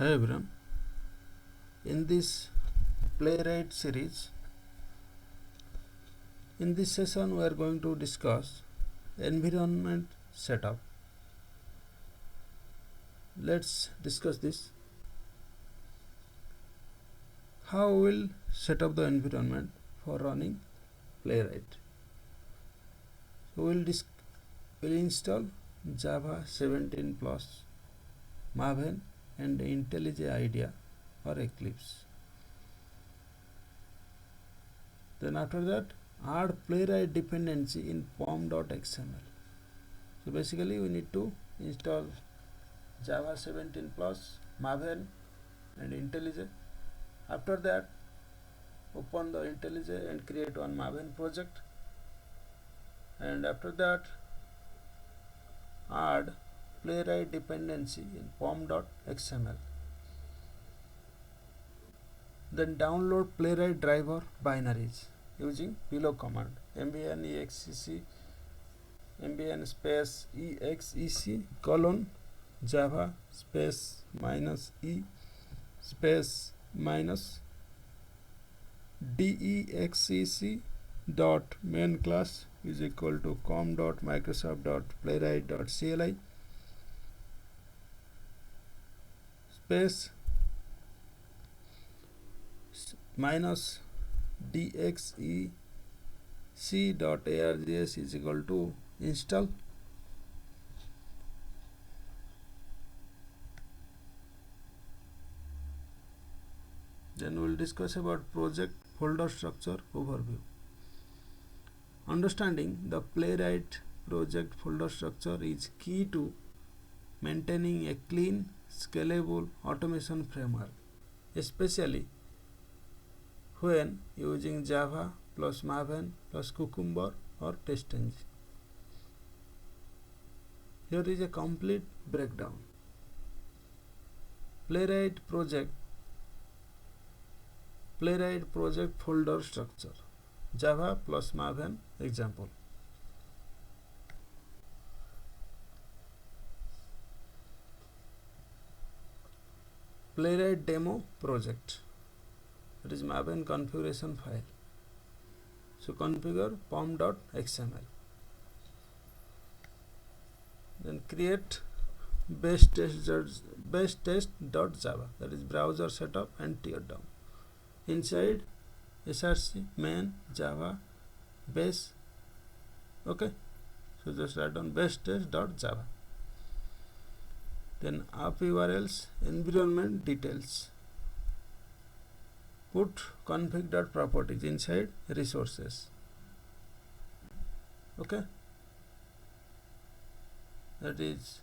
Hi everyone, in this Playwright series, in this session we are going to discuss environment setup. Let's discuss this. How we will set up the environment for running Playwright. So we'll install Java 17 plus Maven and IntelliJ IDEA or Eclipse. Then after that, add Playwright dependency in pom.xml. So basically we need to install Java 17 plus Maven and IntelliJ. After that, open the IntelliJ and create one Maven project, and after that add Playwright dependency in pom.xml. Then download Playwright driver binaries using below command: mbn exec mbn space exec :java space -e space -dexec dot main class is equal to com.microsoft.playwright.cli space -dxec.args is equal to install. Then we will discuss about project folder structure overview. Understanding the Playwright project folder structure is key to maintaining a clean, scalable automation framework, especially when using Java plus Maven plus Cucumber or TestNG. Here is a complete breakdown. Playwright project folder structure: Java plus Maven example. Playwright demo project, that is Maven configuration file. So configure pom.xml. Then create base test.java, that is browser setup and teardown. Inside src main java base. Okay, so just write down base test.java. Then app URLs, environment details. Put config.properties inside resources. Okay, that is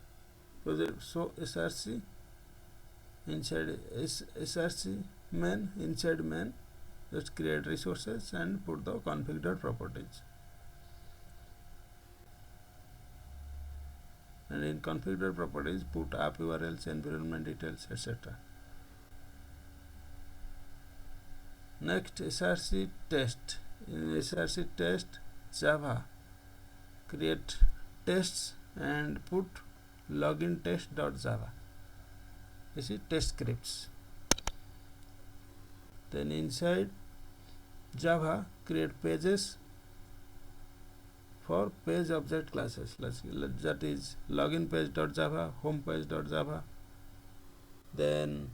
project. So src inside src main, inside main just create resources and put the config.properties, and in config.properties put app URLs, environment details, etc. Next, src test. In src test java, create tests and put login test.java. This is test scripts. Then inside Java, create pages for page object classes, that is login page.java, home page.java. Then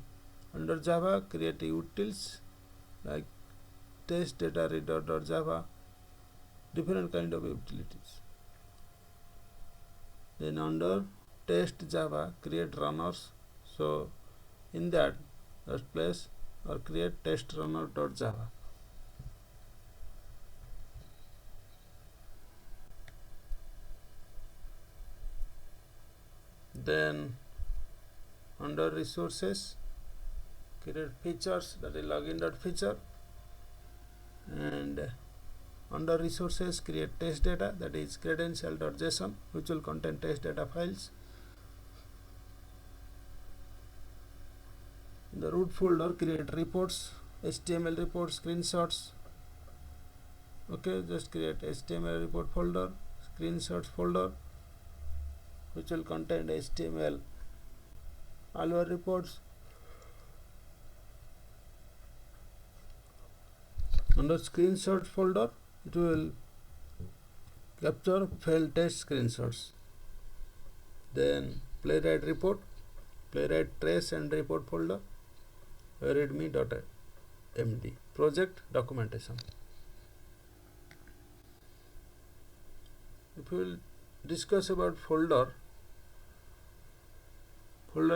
under Java, create utils like test data reader.java, different kind of utilities. Then under test Java, create runners. So in that, just place or create test runner.java. Then under resources, create features, that is login.feature, and under resources create test data, that is credential.json, which will contain test data files. In the root folder, create reports, HTML report screenshots. Okay, just create HTML report folder, screenshots folder, which will contain HTML, all your reports, Under screenshots folder, it will capture failed test screenshots. Then Playwright report, Playwright trace and report folder, readme.md, project documentation. If we will discuss about folder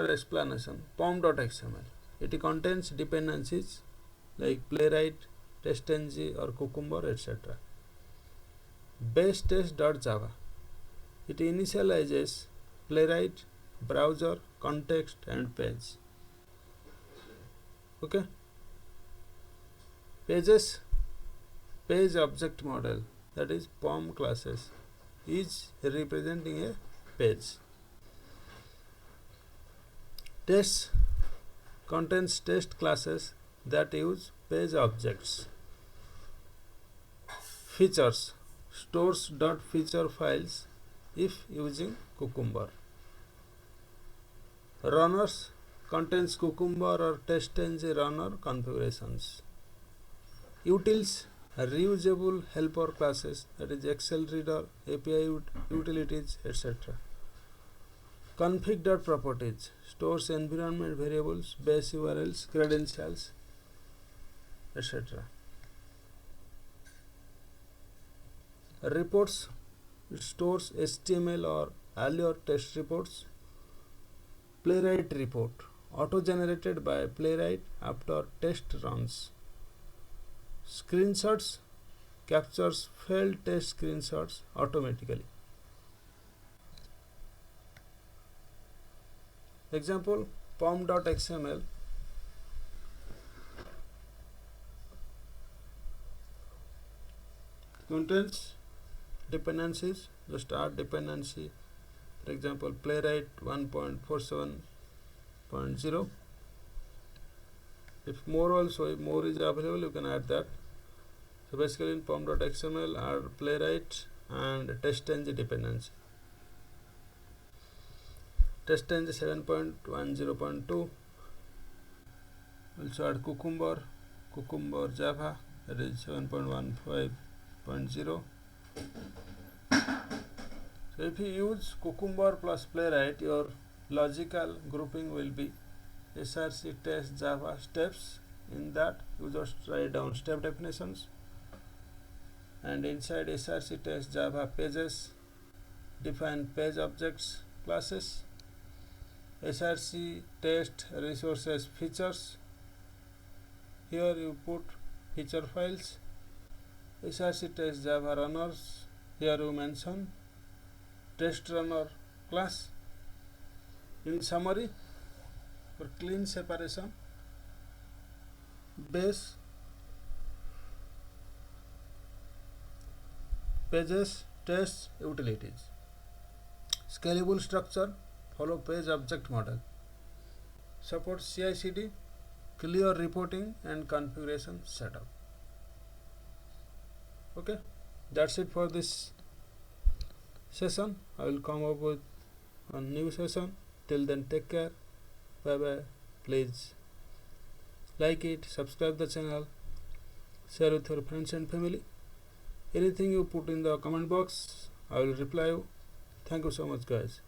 explanation, pom.xml. It contains dependencies like Playwright, TestNG or Cucumber, etc. Base test.java. It initializes Playwright, browser, context and page. Okay. Pages, page object model, that is POM classes, is representing a page. Tests contains test classes that use page objects. Features, stores .feature files if using Cucumber. Runners contains Cucumber or TestNG runner configurations. Utils, reusable helper classes, that is Excel reader, API utilities, etc. Config.properties stores environment variables, base URLs, credentials, etc. Reports, it stores HTML or Allure test reports. Playwright report, auto-generated by Playwright after test runs. Screenshots, captures failed test screenshots automatically. Example, pom.xml contains dependencies. The start dependency, for example, Playwright 1.47.0. If more is available, you can add that. So basically in pom.xml are Playwright and TestNG dependency. TestNG 7.10.2. Also add Cucumber Java, that is 7.15.0. So if you use Cucumber plus Playwright, your logical grouping will be src test Java steps. In that you just write down step definitions, and inside src test Java pages, define page objects classes. src test resources features, here you put feature files. src test Java runners, here you mention test runner class. In summary, for clean separation, base, pages, tests, utilities. Scalable structure, follow page object model. Support CI/CD, clear reporting and configuration setup. Okay, that's it for this session. I will come up with a new session. Till then, take care. Bye bye. Please like it, subscribe the channel, share with your friends and family. Anything you put in the comment box, I will reply you. Thank you so much, guys.